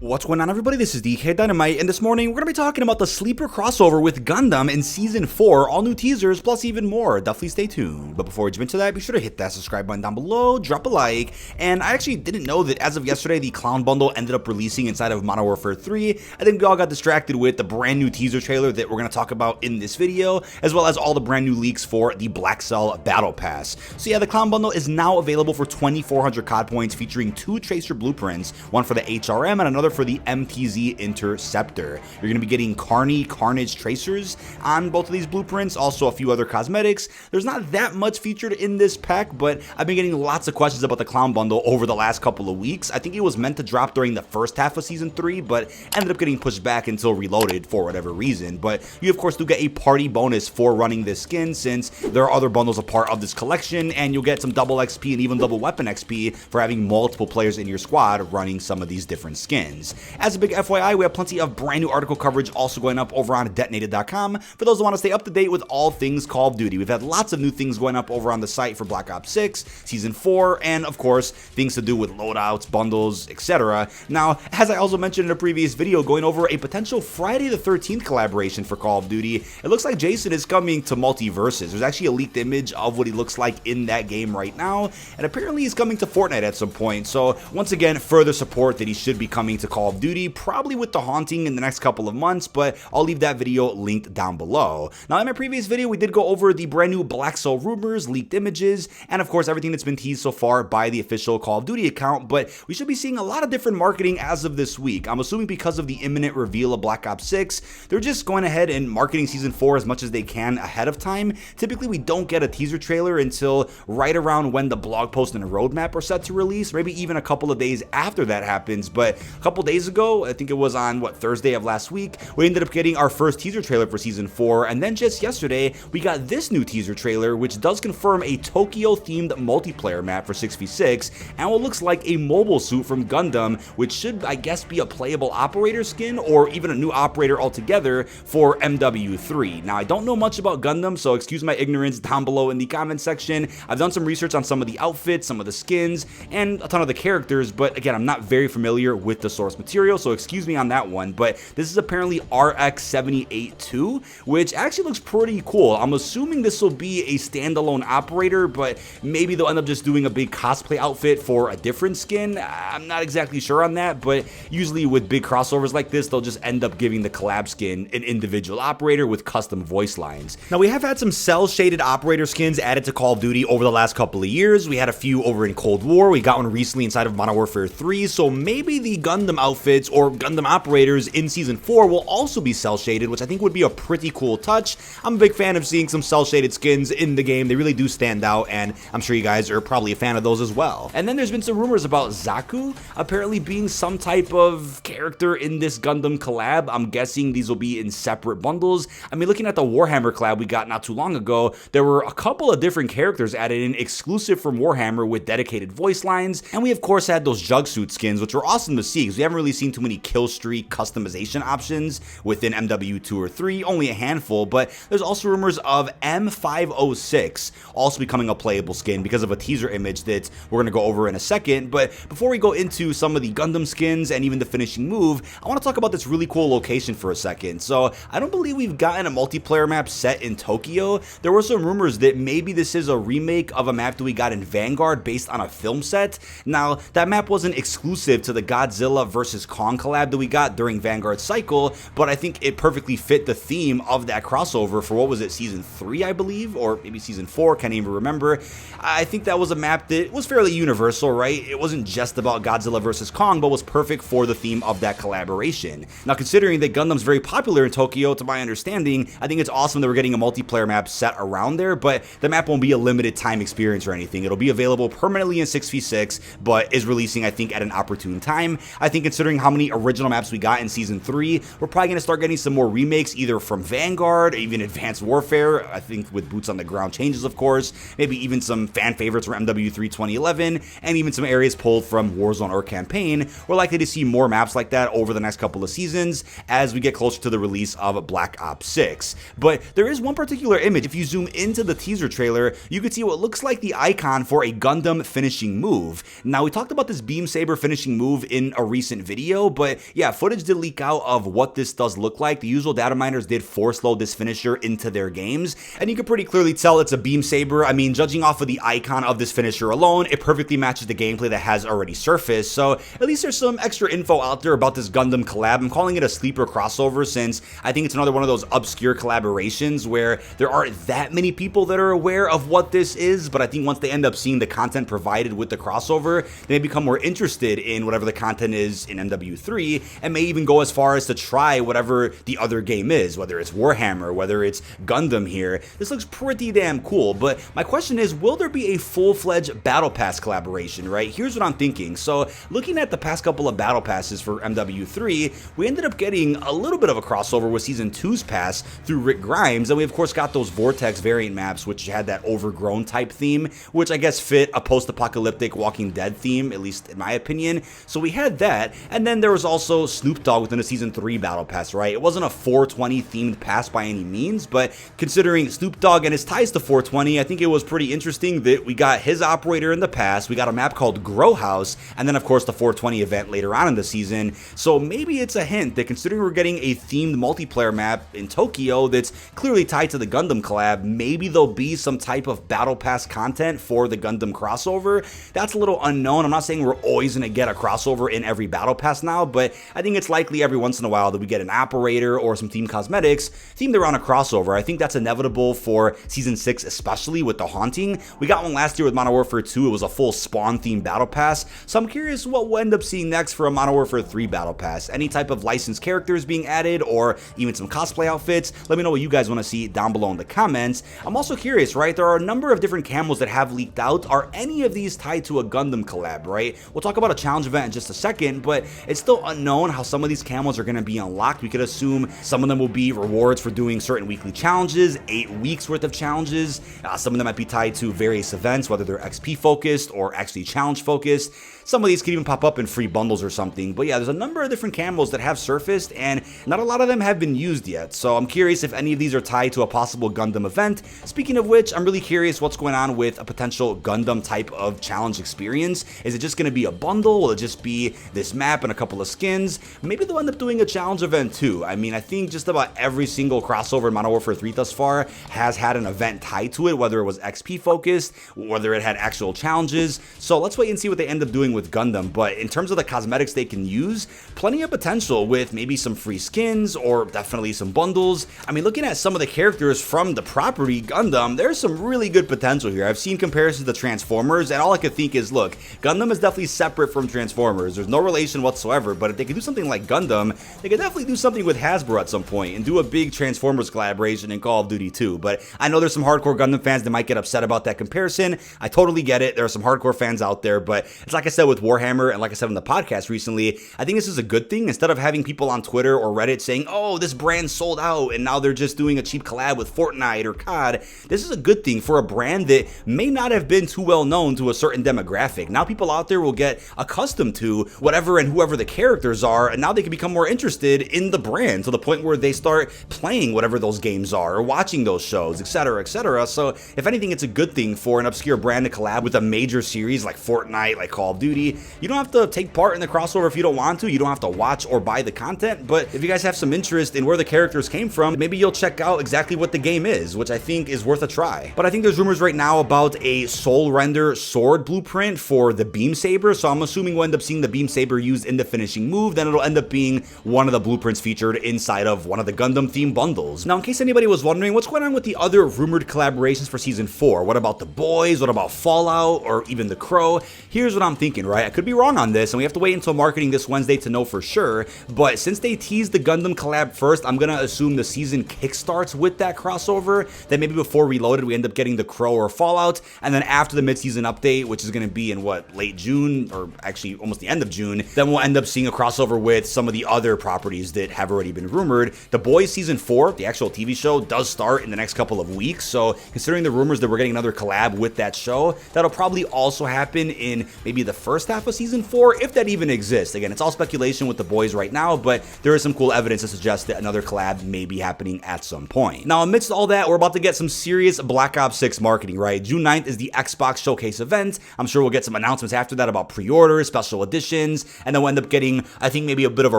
What's going on, everybody? This is dkdynamite, and this morning we're going to be talking about the sleeper crossover with Gundam in Season 4, all new teasers, plus even more. Definitely stay tuned. But before we jump into that, be sure to hit that subscribe button down below, drop a like, and I actually didn't know that as of yesterday, the Clown Bundle ended up releasing inside of Modern Warfare 3. I think we all got distracted with the brand new teaser trailer that we're going to talk about in this video, as well as all the brand new leaks for the Black Cell Battle Pass. So yeah, the Clown Bundle is now available for 2,400 COD points, featuring 2 Tracer blueprints, one for the HRM and another for the MTZ Interceptor. You're going to be getting Carnage Tracers on both of these blueprints, also a few other cosmetics. There's not that much featured in this pack, but I've been getting lots of questions about the Clown Bundle over the last couple of weeks. I think it was meant to drop during the first half of Season 3, but ended up getting pushed back until Reloaded for whatever reason. But you, of course, do get a party bonus for running this skin, since there are other bundles a part of this collection, and you'll get some double XP and even double weapon XP for having multiple players in your squad running some of these different skins. As a big FYI, we have plenty of brand new article coverage also going up over on detonated.com for those who want to stay up to date with all things Call of Duty. We've had lots of new things going up over on the site for Black Ops 6, Season 4, and of course, things to do with loadouts, bundles, etc. Now, as I also mentioned in a previous video going over a potential Friday the 13th collaboration for Call of Duty, it looks like Jason is coming to Multiverses. There's actually a leaked image of what he looks like in that game right now, and apparently he's coming to Fortnite at some point. So once again, further support that he should be coming to Call of Duty, probably with the Haunting in the next couple of months, but I'll leave that video linked down below. Now, in my previous video, we did go over the brand new Black Cell rumors, leaked images, and of course, everything that's been teased so far by the official Call of Duty account, but we should be seeing a lot of different marketing as of this week. I'm assuming because of the imminent reveal of Black Ops 6, they're just going ahead and marketing Season 4 as much as they can ahead of time. Typically, we don't get a teaser trailer until right around when the blog post and the roadmap are set to release, maybe even a couple of days after that happens. But a couple days ago, I think it was on Thursday of last week, we ended up getting our first teaser trailer for Season 4, and then just yesterday we got this new teaser trailer, which does confirm a Tokyo themed multiplayer map for 6v6 and what looks like a mobile suit from Gundam, which should, I guess, be a playable operator skin or even a new operator altogether for MW3. Now, I don't know much about Gundam, so excuse my ignorance down below in the comment section. I've done some research on some of the outfits, some of the skins, and a ton of the characters, but again, I'm not very familiar with the source material, so excuse me on that one. But this is apparently RX-78-2, which actually looks pretty cool. I'm assuming this will be a standalone operator, but maybe they'll end up just doing a big cosplay outfit for a different skin. I'm not exactly sure on that, but usually with big crossovers like this, they'll just end up giving the collab skin an individual operator with custom voice lines. Now, we have had some cell-shaded operator skins added to Call of Duty over the last couple of years. We had a few over in Cold War. We got one recently inside of Modern Warfare 3, so maybe the Gundam outfits or Gundam operators in Season 4 will also be cell-shaded, which I think would be a pretty cool touch. I'm a big fan of seeing some cell-shaded skins in the game. They really do stand out, and I'm sure you guys are probably a fan of those as well. And then there's been some rumors about Zaku apparently being some type of character in this Gundam collab. I'm guessing these will be in separate bundles. I mean, looking at the Warhammer collab we got not too long ago, there were a couple of different characters added in exclusive from Warhammer with dedicated voice lines, and we of course had those Jugsuit skins, which were awesome to see because we haven't really seen too many kill streak customization options within MW2 or 3, only a handful. But there's also rumors of M506 also becoming a playable skin because of a teaser image that we're going to go over in a second. But before we go into some of the Gundam skins and even the finishing move, I want to talk about this really cool location for a second. So I don't believe we've gotten a multiplayer map set in Tokyo. There were some rumors that maybe this is a remake of a map that we got in Vanguard based on a film set. Now, that map wasn't exclusive to the Godzilla vs. Kong collab that we got during Vanguard's cycle, but I think it perfectly fit the theme of that crossover for, what was it, Season 3, I believe, or maybe Season 4, can't even remember. I think that was a map that was fairly universal, right? It wasn't just about Godzilla vs. Kong, but was perfect for the theme of that collaboration. Now, considering that Gundam's very popular in Tokyo, to my understanding, I think it's awesome that we're getting a multiplayer map set around there, but the map won't be a limited time experience or anything. It'll be available permanently in 6v6, but is releasing, I think, at an opportune time. I think considering how many original maps we got in Season 3, we're probably going to start getting some more remakes, either from Vanguard or even Advanced Warfare, I think with boots on the ground changes, of course, maybe even some fan favorites from MW3 2011, and even some areas pulled from Warzone or Campaign. We're likely to see more maps like that over the next couple of seasons as we get closer to the release of Black Ops 6. But there is one particular image. If you zoom into the teaser trailer, you can see what looks like the icon for a Gundam finishing move. Now, we talked about this Beam Saber finishing move in a recent recent video, but yeah, footage did leak out of what this does look like. The usual data miners did force load this finisher into their games, and you can pretty clearly tell it's a beam saber. I mean, judging off of the icon of this finisher alone, it perfectly matches the gameplay that has already surfaced, so at least there's some extra info out there about this Gundam collab. I'm calling it a sleeper crossover since I think it's another one of those obscure collaborations where there aren't that many people that are aware of what this is, but I think once they end up seeing the content provided with the crossover, they may become more interested in whatever the content is in MW3 and may even go as far as to try whatever the other game is, whether it's Warhammer, whether it's Gundam here. This looks pretty damn cool, but my question is, will there be a full-fledged Battle Pass collaboration, right? Here's what I'm thinking. So looking at the past couple of Battle Passes for MW3, we ended up getting a little bit of a crossover with Season 2's pass through Rick Grimes, and we of course got those Vortex variant maps which had that overgrown type theme, which I guess fit a post-apocalyptic Walking Dead theme, at least in my opinion. So we had that, and then there was also Snoop Dogg within the Season 3 Battle Pass, right? It wasn't a 420 themed pass by any means, but considering Snoop Dogg and his ties to 420, I think it was pretty interesting that we got his operator in the past, we got a map called Grow House, and then of course the 420 event later on in the season. So maybe it's a hint that considering we're getting a themed multiplayer map in Tokyo that's clearly tied to the Gundam collab, maybe there'll be some type of Battle Pass content for the Gundam crossover. That's a little unknown. I'm not saying we're always going to get a crossover in every Battle Pass now, but I think it's likely every once in a while that we get an operator or some team cosmetics themed around a crossover. I think that's inevitable for Season 6, especially with the Haunting. We got one last year with Modern Warfare 2. It was a full Spawn themed Battle Pass, so I'm curious what we'll end up seeing next for a Modern Warfare 3 Battle Pass. Any type of licensed characters being added or even some cosplay outfits? Let me know what you guys want to see down below in the comments. I'm also curious, right? There are a number of different camos that have leaked out. Are any of these tied to a Gundam collab, right? We'll talk about a challenge event in just a second, but it's still unknown how some of these camos are going to be unlocked. We could assume some of them will be rewards for doing certain weekly challenges, 8 weeks worth of challenges. Some of them might be tied to various events, whether they're XP focused or actually challenge focused. Some of these could even pop up in free bundles or something. But yeah, there's a number of different camos that have surfaced, and not a lot of them have been used yet. So I'm curious if any of these are tied to a possible Gundam event. Speaking of which, I'm really curious what's going on with a potential Gundam type of challenge experience. Is it just going to be a bundle? Will it just be this map and a couple of skins? Maybe they'll end up doing a challenge event too. I mean, I think just about every single crossover in Modern Warfare 3 thus far has had an event tied to it, whether it was XP focused, whether it had actual challenges. So let's wait and see what they end up doing with Gundam. But in terms of the cosmetics they can use, plenty of potential with maybe some free skins or definitely some bundles. I mean, looking at some of the characters from the property Gundam, there's some really good potential here. I've seen comparisons to Transformers, and all I could think is, look, Gundam is definitely separate from Transformers. There's no relation whatsoever, but if they could do something like Gundam, they could definitely do something with Hasbro at some point and do a big Transformers collaboration in Call of Duty 2. But I know there's some hardcore Gundam fans that might get upset about that comparison. I totally get it. There are some hardcore fans out there, but it's like I said with Warhammer, and like I said on the podcast recently, I think this is a good thing. Instead of having people on Twitter or Reddit saying, oh, this brand sold out and now they're just doing a cheap collab with Fortnite or COD, this is a good thing for a brand that may not have been too well known to a certain demographic. Now people out there will get accustomed to whatever and whoever the characters are, and now they can become more interested in the brand to the point where they start playing whatever those games are or watching those shows, etc., etc. So if anything, it's a good thing for an obscure brand to collab with a major series like Fortnite, like Call of Duty. You don't have to take part in the crossover if you don't want to. You don't have to watch or buy the content, but if you guys have some interest in where the characters came from, maybe you'll check out exactly what the game is, which I think is worth a try. But I think there's rumors right now about a soul render sword blueprint for the beam saber, so I'm assuming we'll end up seeing the beam saber used in the finishing move. Then it'll end up being one of the blueprints featured inside of one of the Gundam themed bundles. Now, in case anybody was wondering, what's going on with the other rumored collaborations for Season 4? What about the boys? What about Fallout or even the Crow? Here's what I'm thinking, right? I could be wrong on this, and we have to wait until marketing this Wednesday to know for sure, but since they teased the Gundam collab first, I'm gonna assume the season kickstarts with that crossover. Then maybe before Reloaded, we end up getting the Crow or Fallout, and then after the mid-season update, which is gonna be in what, late June, or actually almost the end of June, then we'll end up seeing a crossover with some of the other properties that have already been rumored. The Boys Season 4, the actual TV show, does start in the next couple of weeks, so considering the rumors that we're getting another collab with that show, that'll probably also happen in maybe the first first half of Season 4, if that even exists. Again, it's all speculation with the boys right now, but there is some cool evidence to suggest that another collab may be happening at some point. Now, amidst all that, we're about to get some serious Black Ops 6 marketing, right? June 9th is the Xbox Showcase event. I'm sure we'll get some announcements after that about pre-orders, special editions, and then we'll end up getting, I think, maybe a bit of a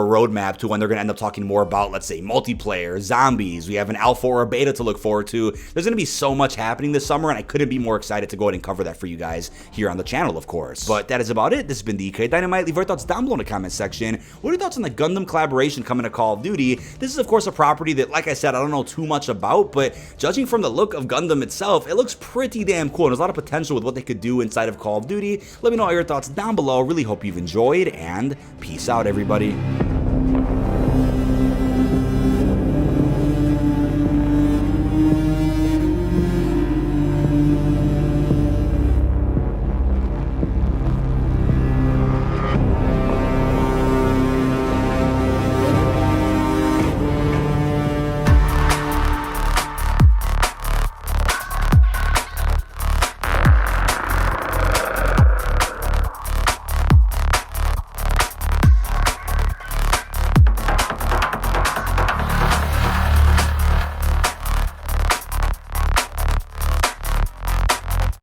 roadmap to when they're going to end up talking more about, let's say, multiplayer, zombies. We have an alpha or a beta to look forward to. There's going to be so much happening this summer, and I couldn't be more excited to go ahead and cover that for you guys here on the channel, of course. But that is about it. This has been dkdynamite. Leave your thoughts down below in the comment section. What are your thoughts on the Gundam collaboration coming to Call of Duty? This is, of course, a property that, like I said, I don't know too much about, but judging from the look of Gundam itself, it looks pretty damn cool, and there's a lot of potential with what they could do inside of Call of Duty. Let me know all your thoughts down below. Really hope you've enjoyed, and peace out, everybody.